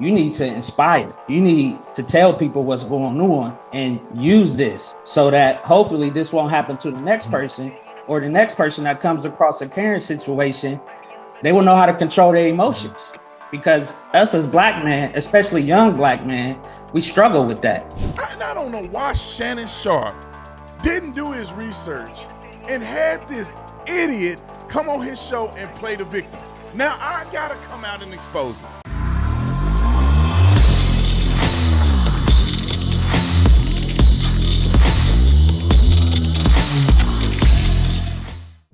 You need to inspire. You need to tell people what's going on and use this so that hopefully this won't happen to the next person, or the next person that comes across a current situation, they will know how to control their emotions. Because us as black men, especially young black men, we struggle with that. I don't know why Shannon Sharp didn't do his research and had this idiot come on his show and play the victim. Now I gotta come out and expose him.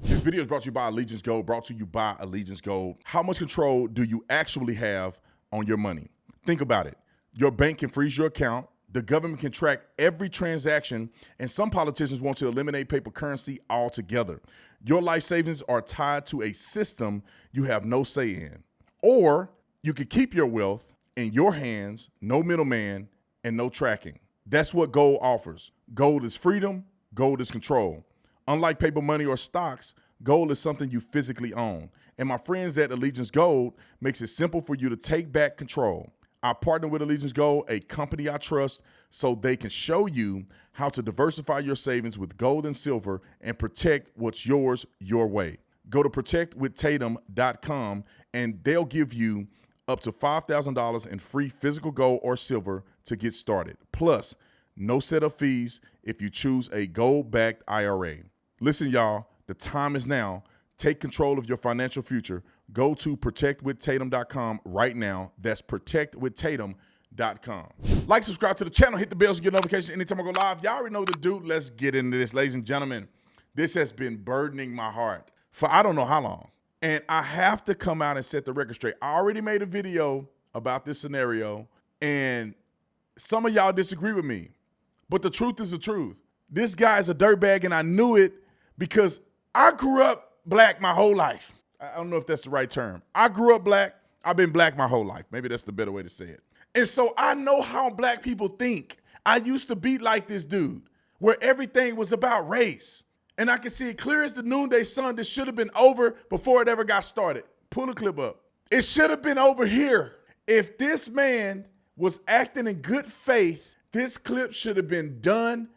This video is brought to you by Allegiance Gold, brought to you by Allegiance Gold. How much control do you actually have on your money? Think about it. Your bank can freeze your account. The government can track every transaction, and some politicians want to eliminate paper currency altogether. Your life savings are tied to a system you have no say in. Or you can keep your wealth in your hands, no middleman, and no tracking. That's what gold offers. Gold is freedom. Gold is control. Unlike paper money or stocks, gold is something you physically own. And my friends at Allegiance Gold makes it simple for you to take back control. I partner with Allegiance Gold, a company I trust, so they can show you how to diversify your savings with gold and silver and protect what's yours your way. Go to protectwithtatum.com and they'll give you up to $5,000 in free physical gold or silver to get started. Plus, no setup fees if you choose a gold-backed IRA. Listen, y'all, the time is now. Take control of your financial future. Go to protectwithtatum.com right now. That's protectwithtatum.com. Like, subscribe to the channel, hit the bell so you get notifications anytime I go live. Y'all already know the dude. Let's get into this, ladies and gentlemen. This has been burdening my heart for I don't know how long. And I have to come out and set the record straight. I already made a video about this scenario, and some of y'all disagree with me. But the truth is the truth. This guy is a dirtbag, and I knew it because I grew up black my whole life. I don't know if that's the right term. I grew up black. I've been black my whole life. Maybe that's the better way to say it. And so I know how black people think. I used to be like this dude where everything was about race. And I can see it clear as the noonday sun. This should have been over before it ever got started. Pull the clip up. It should have been over here. If this man was acting in good faith, this clip should have been done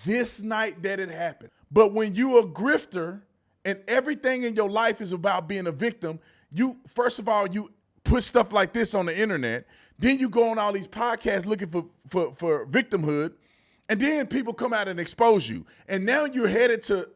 this night that it happened. But when you a grifter and everything in your life is about being a victim, you, first of all, you put stuff like this on the internet. Then you go on all these podcasts looking for victimhood. And then people come out and expose you. And now you're headed to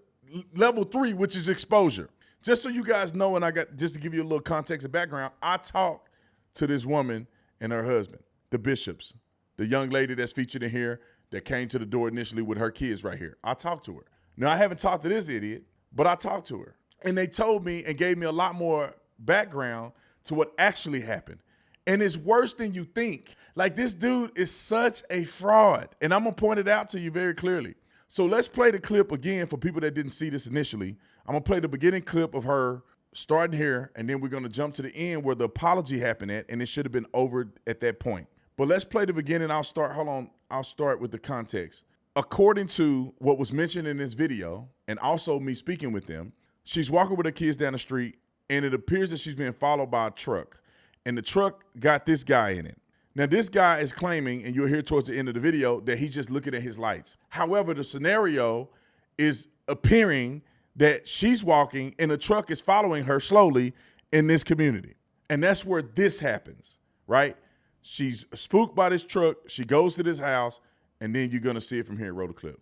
level 3, which is exposure. Just so you guys know, and just to give you a little context and background, I talked to this woman and her husband, the Bishops, the young lady that's featured in here that came to the door initially with her kids right here. I talked to her. Now, I haven't talked to this idiot, but I talked to her. And they told me and gave me a lot more background to what actually happened. And it's worse than you think. Like, this dude is such a fraud. And I'm going to point it out to you very clearly. So let's play the clip again for people that didn't see this initially. I'm going to play the beginning clip of her starting here, and then we're going to jump to the end where the apology happened at, and it should have been over at that point. But let's play the beginning. I'll start with the context. According to what was mentioned in this video, and also me speaking with them, she's walking with her kids down the street, and it appears that she's being followed by a truck. And the truck got this guy in it. Now, this guy is claiming, and you'll hear towards the end of the video, that he's just looking at his lights. However, the scenario is appearing that she's walking and the truck is following her slowly in this community. And that's where this happens, right? She's spooked by this truck. She goes to this house, and then you're going to see it from here. Roll the clip.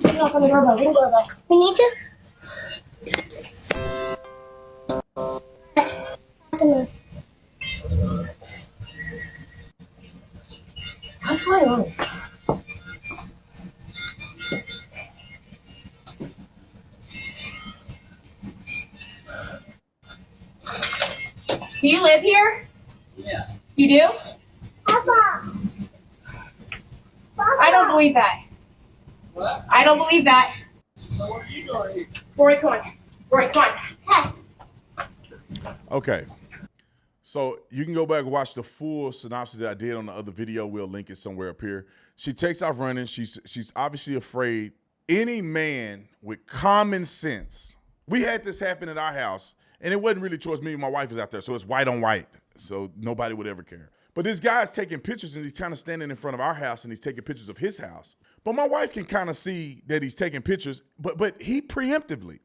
Knock on the doorbell. Ring the doorbell. We need you. What's going on? Do you live here? Yeah. You do? Papa. I don't believe that. What? I don't believe that. So what are you doing here? Rory, come on. Rory, come on. Okay. So you can go back and watch the full synopsis that I did on the other video. We'll link it somewhere up here. She takes off running. She's obviously afraid. Any man with common sense. We had this happen at our house, and it wasn't really towards me. My wife was out there, so it's white on white. So nobody would ever care. But this guy's taking pictures and he's kind of standing in front of our house and he's taking pictures of his house. But my wife can kind of see that he's taking pictures, but he preemptively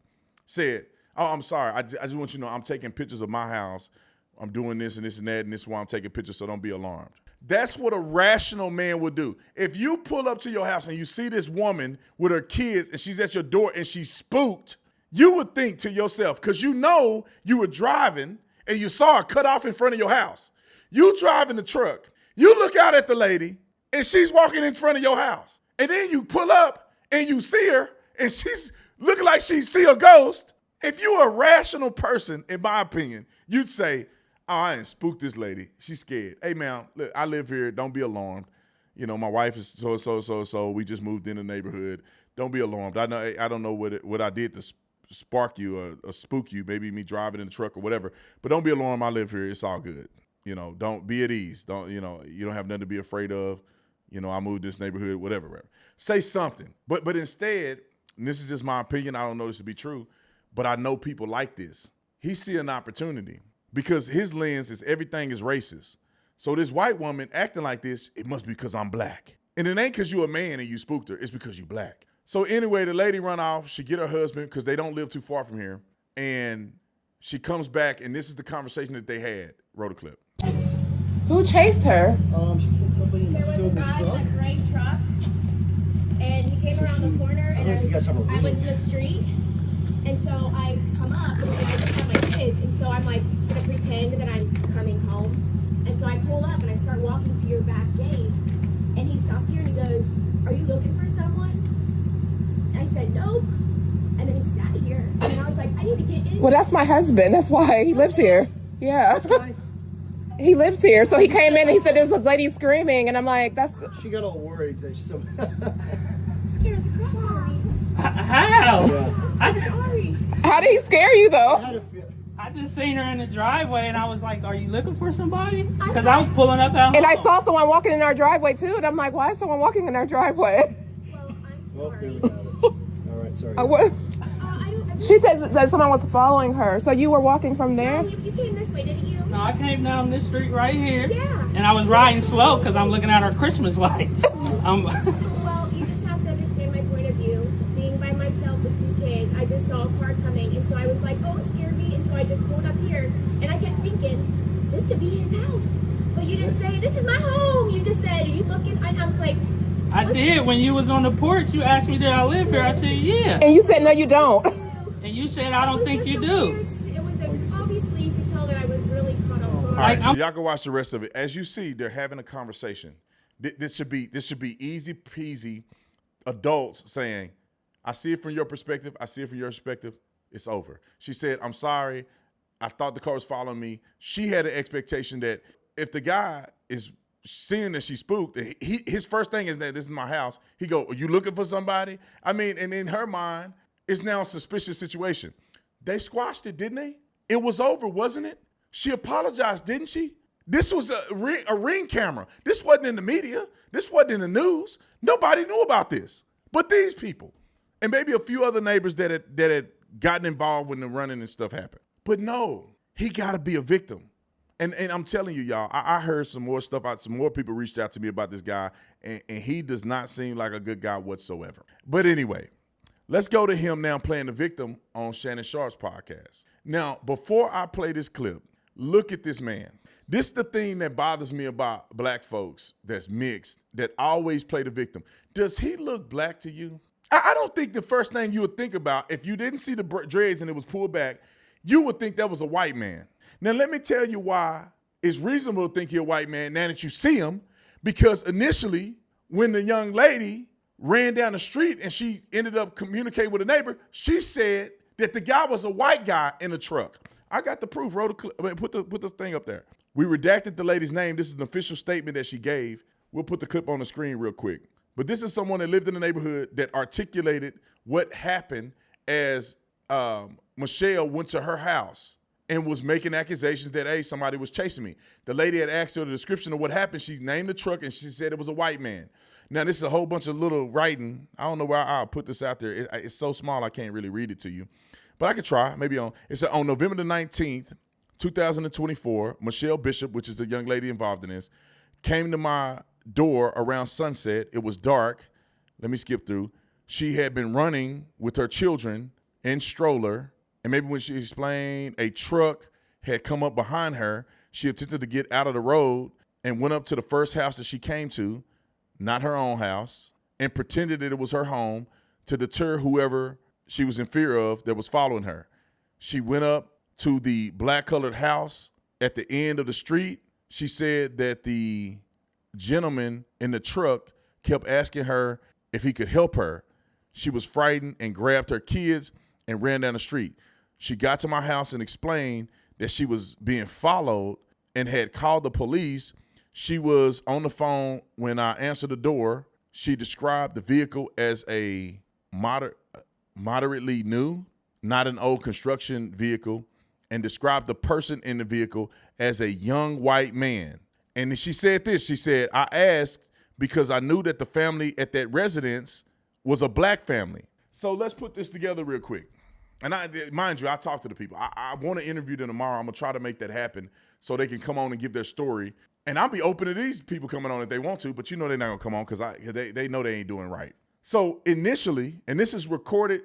said, oh, I'm sorry. I just want you to know I'm taking pictures of my house. I'm doing this and this and that, and this is why I'm taking pictures, so don't be alarmed. That's what a rational man would do. If you pull up to your house and you see this woman with her kids and she's at your door and she's spooked, you would think to yourself, because you know you were driving and you saw her cut off in front of your house. You drive in the truck. You look out at the lady and she's walking in front of your house. And then you pull up and you see her and she's looking like she see a ghost. If you're a rational person, in my opinion, you'd say, oh, I ain't spooked this lady. She's scared. Hey, man, look, I live here. Don't be alarmed. You know, my wife is so. We just moved in the neighborhood. Don't be alarmed. I don't know what I did to spark you or spook you, maybe me driving in the truck or whatever. But don't be alarmed. I live here. It's all good. You know, don't be at ease. You don't have nothing to be afraid of. You know, I moved this neighborhood, whatever. Say something. But instead, and this is just my opinion, I don't know this to be true, but I know people like this. He see an opportunity because his lens is everything is racist. So this white woman acting like this, it must be because I'm black. And it ain't because you a man and you spooked her. It's because you black. So anyway, the lady run off. She get her husband because they don't live too far from here. And she comes back, and this is the conversation that they had. Roll the clip. Who chased her? She said somebody in a silver truck. A gray truck, and he came around the corner, and I was in the street, and so I come up, and I just have my kids, and so I'm like gonna pretend that I'm coming home, and so I pull up and I start walking to your back gate, and he stops here and he goes, "Are you looking for someone?" And I said, "Nope," and then he sat here, and I was like, "I need to get in." Well, that's my husband. That's why he lives here. Yeah. He lives here. So he came in and he said there's a lady screaming, and I'm like, that's... She got all worried that Scared the crap out of me. How? Yeah. I'm so sorry. How did he scare you, I though? had a feel. I just seen her in the driveway and I was like, are you looking for somebody? Because I was pulling up out And I home. saw someone walking in our driveway, too, and I'm like, why is someone walking in our driveway? Well, I'm Well, there sorry. we got it. All right, sorry. What? I don't. She said that someone was following her. So you were walking from there? You came this way, didn't you? No, I came down this street right here. Yeah. And I was riding slow because I'm looking at our Christmas lights. Well, you just have to understand my point of view. Being by myself with two kids, I just saw a car coming, and so I was like, oh, it scared me, and so I just pulled up here, and I kept thinking, this could be his house. But you didn't say, this is my home. You just said, are you looking? I was like, I did. When you was on the porch, you asked me, did I live here? I said, yeah. And you said, no, you don't. And you said, I don't think you do. Obviously, you could tell that I was really caught off guard. All right, so y'all can watch the rest of it. As you see, they're having a conversation. This should be easy peasy adults saying, I see it from your perspective. I see it from your perspective. It's over. She said, I'm sorry. I thought the car was following me. She had an expectation that if the guy is seeing that she's spooked, his first thing is that this is my house. He go, are you looking for somebody? I mean, and in her mind, it's now a suspicious situation. They squashed it, didn't they? It was over, wasn't it? She apologized, didn't she? This was a ring camera. This wasn't in the media. This wasn't in the news. Nobody knew about this but these people. And maybe a few other neighbors that had gotten involved when the running and stuff happened. But no, he got to be a victim. And I'm telling you, y'all, I heard some more stuff out. Some more people reached out to me about this guy, and he does not seem like a good guy whatsoever. But anyway, let's go to him now playing the victim on Shannon Sharp's podcast. Now, before I play this clip, look at this man. This is the thing that bothers me about black folks that's mixed, that always play the victim. Does he look black to you? I don't think the first thing you would think about, if you didn't see the dreads and it was pulled back, you would think that was a white man. Now, let me tell you why it's reasonable to think you're a white man now that you see him, because initially, when the young lady ran down the street and she ended up communicating with a neighbor, she said that the guy was a white guy in a truck. I got the proof. Put the thing up there. We redacted the lady's name. This is an official statement that she gave. We'll put the clip on the screen real quick. But this is someone that lived in the neighborhood that articulated what happened as Michelle went to her house and was making accusations that, hey, somebody was chasing me. The lady had asked her the description of what happened. She named the truck, and she said it was a white man. Now, this is a whole bunch of little writing. I don't know where I'll put this out there. It's so small I can't really read it to you. But I could try. Maybe on November the 19th, 2024, Michelle Bishop, which is the young lady involved in this, came to my door around sunset. It was dark. Let me skip through. She had been running with her children in stroller, and maybe when she explained, a truck had come up behind her. She attempted to get out of the road and went up to the first house that she came to, not her own house, and pretended that it was her home to deter whoever she was in fear of that was following her. She went up to the black-colored house at the end of the street. She said that the gentleman in the truck kept asking her if he could help her. She was frightened and grabbed her kids and ran down the street. She got to my house and explained that she was being followed and had called the police. She was on the phone when I answered the door. She described the vehicle as a moderately new, not an old construction vehicle, and described the person in the vehicle as a young white man. And she said this, she said, I asked because I knew that the family at that residence was a black family. So let's put this together real quick. And mind you, I talked to the people. I want to interview them tomorrow. I'm going to try to make that happen so they can come on and give their story. And I'll be open to these people coming on if they want to, but you know they're not going to come on because they know they ain't doing right. So initially, and this is recorded,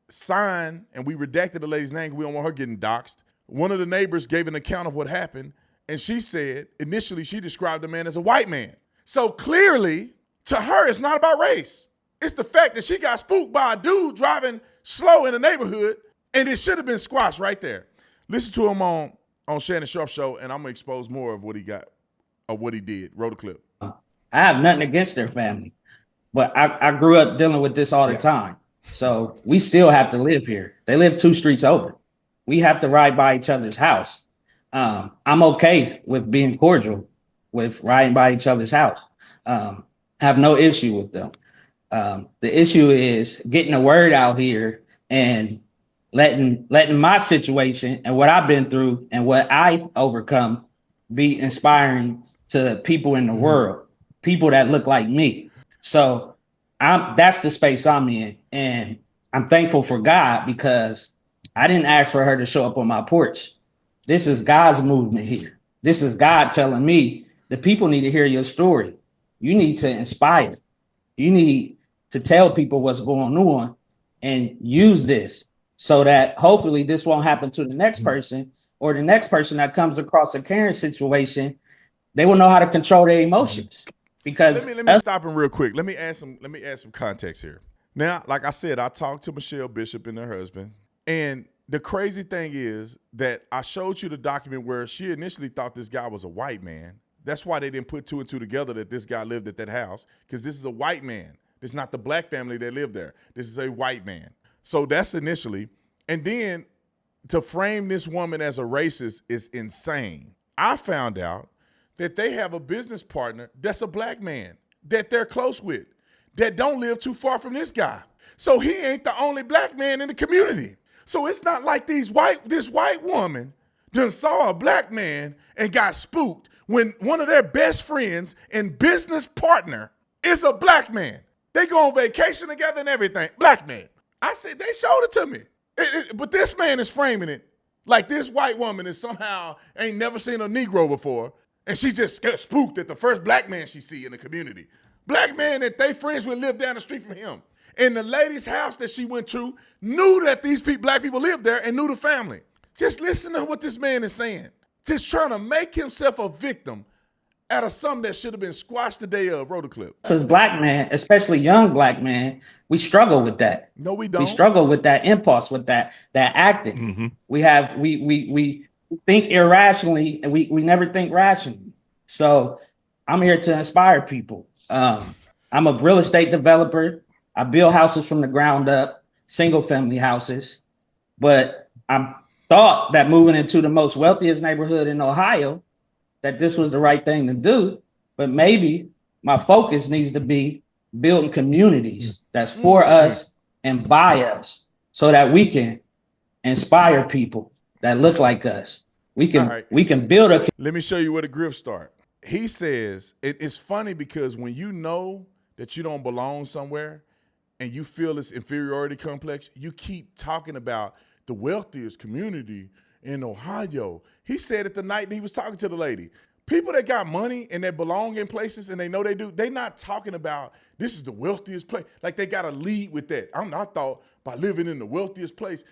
signed, and we redacted the lady's name. We don't want her getting doxxed. One of the neighbors gave an account of what happened, and she said initially she described the man as a white man. So clearly, to her, it's not about race. It's the fact that she got spooked by a dude driving slow in the neighborhood, and it should have been squashed right there. Listen to him on Shannon Sharp Show, and I'm going to expose more of what he got, of what he did. Roll the clip. I have nothing against their family, but I grew up dealing with this all the time. So we still have to live here. They live 2 streets over. We have to ride by each other's house. I'm okay with being cordial with riding by each other's house. Have no issue with them. The issue is getting the word out here and letting my situation and what I've been through and what I've overcome be inspiring to people in the world, people that look like me. So that's the space I'm in. And I'm thankful for God because I didn't ask for her to show up on my porch. This is God's movement here. This is God telling me the people need to hear your story. You need to inspire. You need to tell people what's going on and use this so that hopefully this won't happen to the next person or the next person that comes across a Karen situation. They will know how to control their emotions. Because let me stop him real quick. Let me add some context here. Now, like I said, I talked to Michelle Bishop and her husband, and the crazy thing is that I showed you the document where she initially thought this guy was a white man. That's why they didn't put 2 and 2 together that this guy lived at that house, because this is a white man. This is not the black family that lived there. This is a white man. So that's initially. And then to frame this woman as a racist is insane. I found out that they have a business partner that's a black man that they're close with, that don't live too far from this guy. So he ain't the only black man in the community. So it's not like this white woman done saw a black man and got spooked when one of their best friends and business partner is a black man. They go on vacation together and everything. Black man. I said, they showed it to me. But this man is framing it like this white woman is somehow ain't never seen a Negro before, and she just got spooked at the first black man she see in the community. Black man that they friends would live down the street from him. And the lady's house that she went to knew that these black people lived there and knew the family. Just listen to what this man is saying. Just trying to make himself a victim out of something that should have been squashed the day of. Roll the clip. as black men, especially young black men, we struggle with that. No, we don't. We struggle with that impulse, with that acting. We think irrationally and we never think rationally. So I'm here to inspire people. I'm a real estate developer. I build houses from the ground up, single family houses. But I thought that moving into the most wealthiest neighborhood in Ohio, that this was the right thing to do. But maybe my focus needs to be building communities that's for us and by us so that we can inspire people that look like us. We can build a. Let me show you where the grift start. He says, it's funny because when you know that you don't belong somewhere and you feel this inferiority complex, you keep talking about the wealthiest community in Ohio. He said it the night that he was talking to the lady. People that got money and that belong in places and they know they do, they not talking about this is the wealthiest place. Like they got to lead with that. I thought by living in the wealthiest place,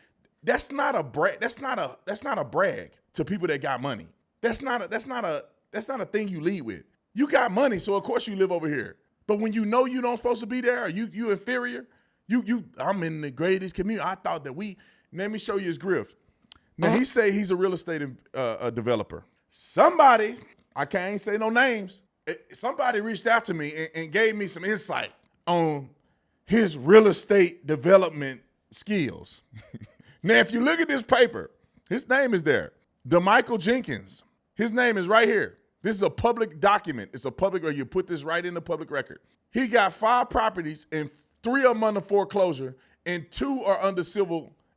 that's not a brag. That's not a brag to people that got money. That's not a thing you lead with. You got money, so of course you live over here. But when you know you don't supposed to be there, or you inferior, I'm in the greatest community. I thought that let me show you his grift. Now he say he's a real estate developer. Somebody, I can't say no names, somebody reached out to me and gave me some insight on his real estate development skills. Now, if you look at this paper, his name is there. Mike Jenkins. His name is right here. This is a public document. It's a public, or you put this right in the public record. He got 5 properties and 3 of them under foreclosure and 2 are under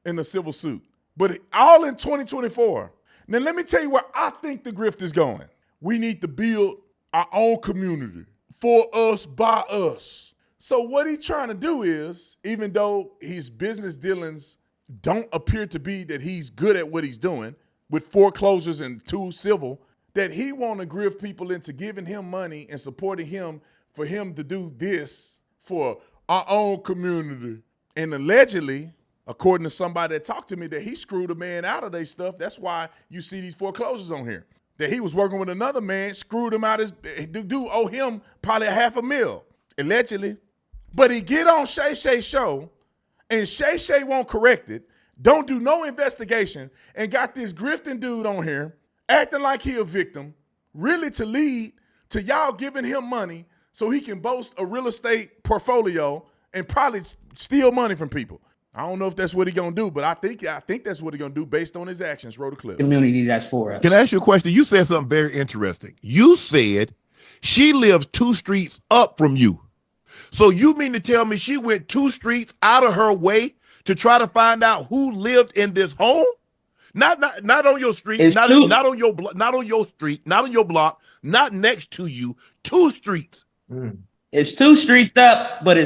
in the civil suit. But all in 2024. Now, let me tell you where I think the grift is going. We need to build our own community for us, by us. So what he's trying to do is, even though his business dealings don't appear to be that he's good at what he's doing, with foreclosures and 2 civil, that he want to grift people into giving him money and supporting him for him to do this for our own community. And allegedly, according to somebody that talked to me, that he screwed a man out of their stuff. That's why you see these foreclosures on here. That he was working with another man, screwed him out. The dude owe him probably $500,000, allegedly. But he get on Shay Shay's show, and Shay Shay won't correct it, don't do no investigation, and got this grifting dude on here acting like he a victim, really to lead to y'all giving him money so he can boast a real estate portfolio and probably steal money from people. I don't know if that's what he gonna do, but I think that's what he gonna do based on his actions. Roll the clip. Community that's for us. Can I ask you a question? You said something very interesting. You said she lives 2 streets up from you. So you mean to tell me she went 2 streets out of her way to try to find out who lived in this home? Not on your street, not on your street, not on your block, not next to you. 2 streets. It's 2 streets up, but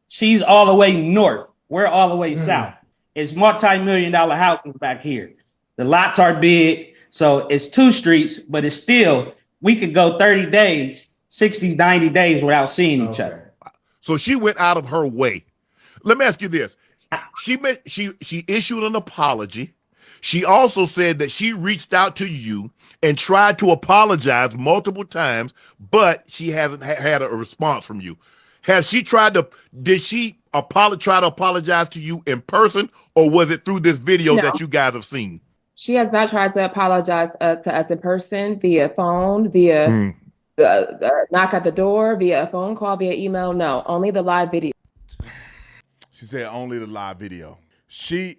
she's all the way north. We're all the way south. It's multi-million-dollar houses back here. The lots are big, so it's 2 streets, but it's still, we could go 30 days, 60, 90 days without seeing each other. So she went out of her way. Let me ask you this. She issued an apology. She also said that she reached out to you and tried to apologize multiple times, but she hasn't had a response from you. Did she try to apologize to you in person, or was it through this video that you guys have seen? She has not tried to apologize to us in person, via phone, via knock at the door, via a phone call, via email. No, only the live video. She said only the live video. She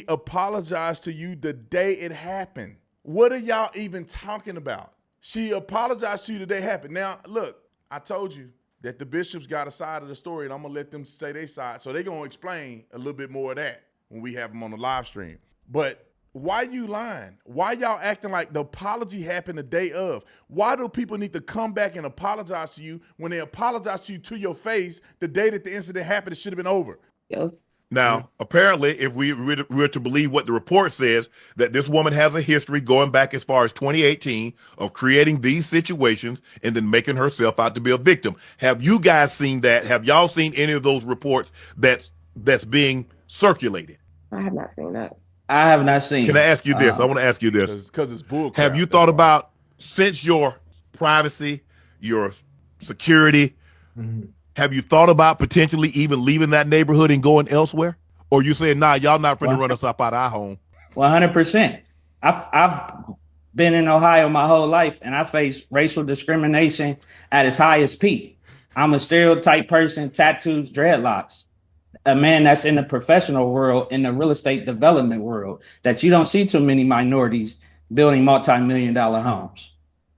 apologized to you the day it happened. What are y'all even talking about? She apologized to you the day it happened. Now, look, I told you that the bishops got a side of the story, and I'm going to let them say their side. So they're going to explain a little bit more of that when we have them on the live stream. But why you lying? Why y'all acting like the apology happened the day of? Why do people need to come back and apologize to you when they apologize to you to your face the day that the incident happened? It should have been over. Yes. Now, apparently, if we're to believe what the report says, that this woman has a history going back as far as 2018 of creating these situations and then making herself out to be a victim. Have you guys seen that? Have y'all seen any of those reports that's being circulated? I have not seen that. I have not seen. Can I ask you this? I want to ask you this. Because it's bull crap. Have you thought about, since your privacy, your security, have you thought about potentially even leaving that neighborhood and going elsewhere? Or you saying, nah, y'all not going to run us up out of our home? 100%. I've been in Ohio my whole life, and I face racial discrimination at its highest peak. I'm a stereotype person, tattoos, dreadlocks. A man that's in the professional world, in the real estate development world, that you don't see too many minorities building multi-million-dollar homes.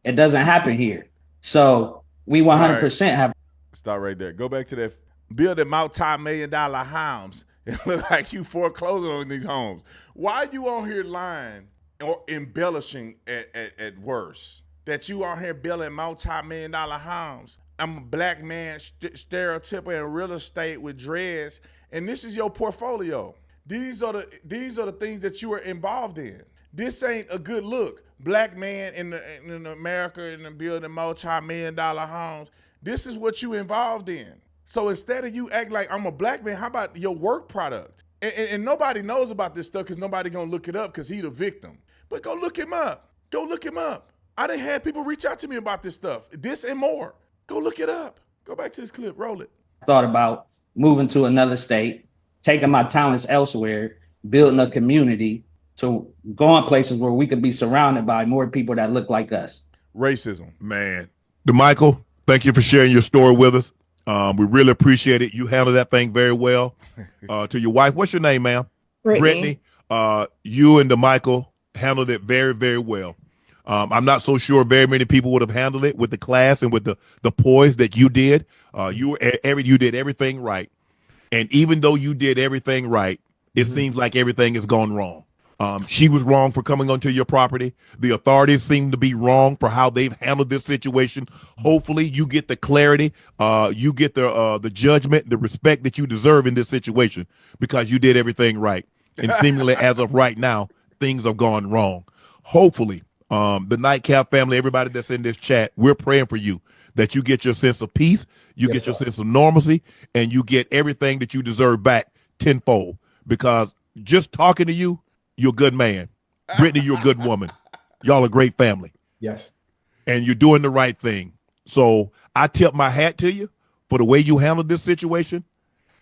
It doesn't happen here. So we 100% have. Stop right there. Go back to that. Building multi-million-dollar homes. It look like you foreclosing on these homes. Why are you on here lying or embellishing at worst? That you on here building multi-million-dollar homes. I'm a black man, stereotypical in real estate with dreads, and this is your portfolio. These are the things that you are involved in. This ain't a good look. Black man in America and building multi-million-dollar homes. This is what you involved in. So instead of you act like I'm a black man, how about your work product? And nobody knows about this stuff because nobody gonna look it up because he the victim. But go look him up. Go look him up. I done had people reach out to me about this stuff, this and more. Go look it up. Go back to this clip. Roll it. Thought about moving to another state, taking my talents elsewhere, building a community to going places where we could be surrounded by more people that look like us. Racism. Man. DeMichael, thank you for sharing your story with us. We really appreciate it. You handled that thing very well. To your wife, what's your name, ma'am? Brittany. You and DeMichael handled it very, very well. I'm not so sure very many people would have handled it with the class and with the poise that you did. You did everything right. And even though you did everything right, it seems like everything has gone wrong. She was wrong for coming onto your property. The authorities seem to be wrong for how they've handled this situation. Hopefully you get the clarity, you get the judgment, the respect that you deserve in this situation because you did everything right. And seemingly as of right now, things have gone wrong. Hopefully, the Nightcap family, everybody that's in this chat, we're praying for you that you get your sense of peace, you get your sense of normalcy, and you get everything that you deserve back tenfold. Because just talking to you, you're a good man. Brittany, you're a good woman. Y'all a great family. Yes. And you're doing the right thing. So I tip my hat to you for the way you handled this situation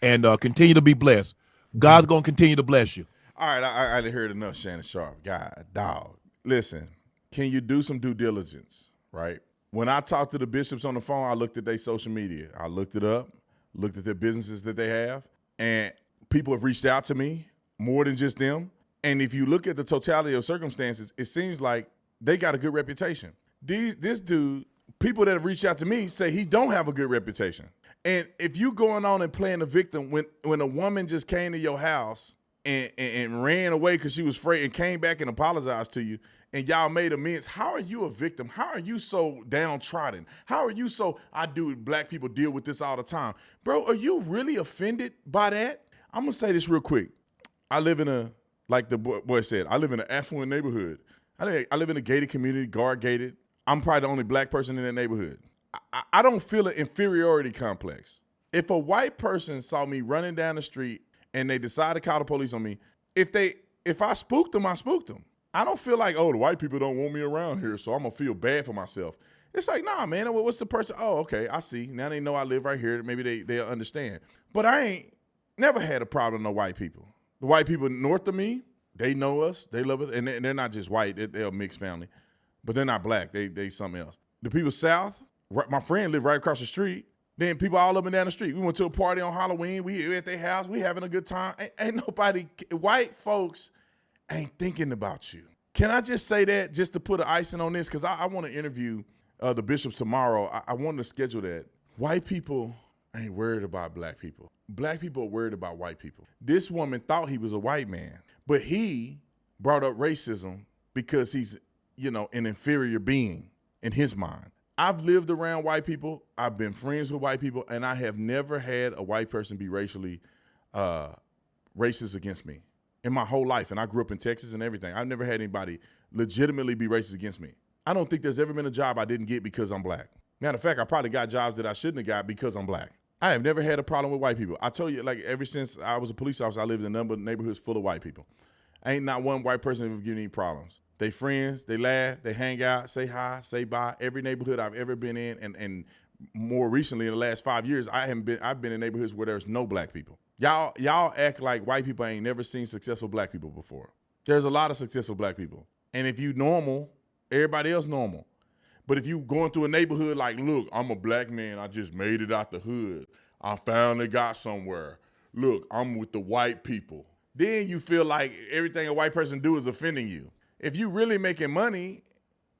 and continue to be blessed. God's going to continue to bless you. All right, I heard enough, Shannon Sharp. God, dog. Listen, can you do some due diligence, right? When I talked to the bishops on the phone, I looked at their social media. I looked it up, looked at their businesses that they have, and people have reached out to me, more than just them. And if you look at the totality of circumstances, it seems like they got a good reputation. This dude, people that have reached out to me say he don't have a good reputation. And if you going on and playing the victim when a woman just came to your house and ran away because she was afraid and came back and apologized to you and y'all made amends, how are you a victim? How are you so downtrodden? How are you so, black people deal with this all the time? Bro, are you really offended by that? I'm going to say this real quick. I live in like the boy said, I live in an affluent neighborhood. I live in a gated community, guard gated. I'm probably the only black person in that neighborhood. I don't feel an inferiority complex. If a white person saw me running down the street and they decide to call the police on me, if I spooked them, I spooked them. I don't feel like, oh, the white people don't want me around here, so I'm going to feel bad for myself. It's like, nah, man, what's the person? Oh, okay, I see. Now they know I live right here. Maybe they'll understand. But I ain't never had a problem with no white people. The white people north of me, they know us. They love it. And they're not just white. They're a mixed family. But they're not black. They something else. The people south, my friend lived right across the street. Then people all up and down the street. We went to a party on Halloween. We at their house. We having a good time. Ain't nobody, white folks ain't thinking about you. Can I just say that just to put an icing on this? Because I want to interview the bishops tomorrow. I wanted to schedule that. White people ain't worried about black people. Black people are worried about white people. This woman thought he was a white man, but he brought up racism because he's, an inferior being in his mind. I've lived around white people. I've been friends with white people, and I have never had a white person be racially racist against me in my whole life. And I grew up in Texas and everything. I've never had anybody legitimately be racist against me. I don't think there's ever been a job I didn't get because I'm black. Matter of fact, I probably got jobs that I shouldn't have got because I'm black. I have never had a problem with white people. I told you, like, ever since I was a police officer, I lived in a number of neighborhoods full of white people. Ain't not one white person ever given me problems. They friends, they laugh, they hang out, say hi, say bye. Every neighborhood I've ever been in, and more recently in the last 5 years, I've been in neighborhoods where there's no black people. Y'all act like white people ain't never seen successful black people before. There's a lot of successful black people. And if you normal, everybody else normal. But if you going through a neighborhood like, look, I'm a black man, I just made it out the hood. I finally got somewhere. Look, I'm with the white people. Then you feel like everything a white person do is offending you. If you really making money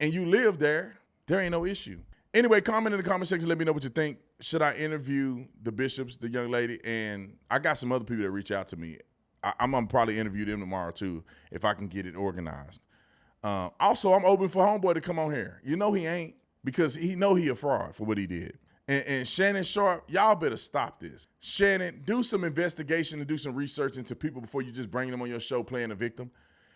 and you live there ain't no issue. Anyway, comment in the comment section. Let me know what you think. Should I interview the bishops, the young lady? And I got some other people that reach out to me. I'm going to probably interview them tomorrow, too, if I can get it organized. Also, I'm open for Homeboy to come on here. You know he ain't, because he know he a fraud for what he did. And Shannon Sharp, y'all better stop this. Shannon, do some investigation and do some research into people before you just bring them on your show playing a victim.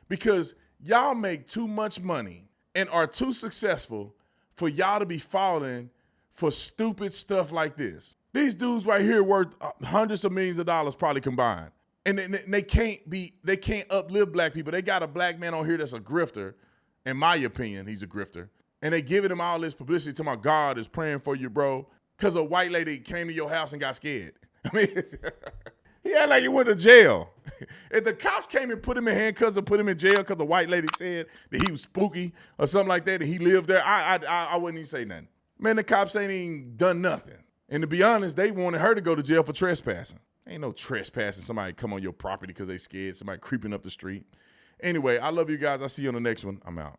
Because Y'all make too much money and are too successful for y'all to be falling for stupid stuff like this. These dudes right here worth hundreds of millions of dollars probably combined. And they can't uplift black people. They got a black man on here that's a grifter. In my opinion, he's a grifter. And they giving him all this publicity to my God is praying for you, bro. Because a white lady came to your house and got scared. I mean, he had like he went to jail. If the cops came and put him in handcuffs and put him in jail because the white lady said that he was spooky or something like that, and he lived there, I wouldn't even say nothing. Man, the cops ain't even done nothing. And to be honest, they wanted her to go to jail for trespassing. Ain't no trespassing. Somebody come on your property because they scared. Somebody creeping up the street. Anyway, I love you guys. I'll see you on the next one. I'm out.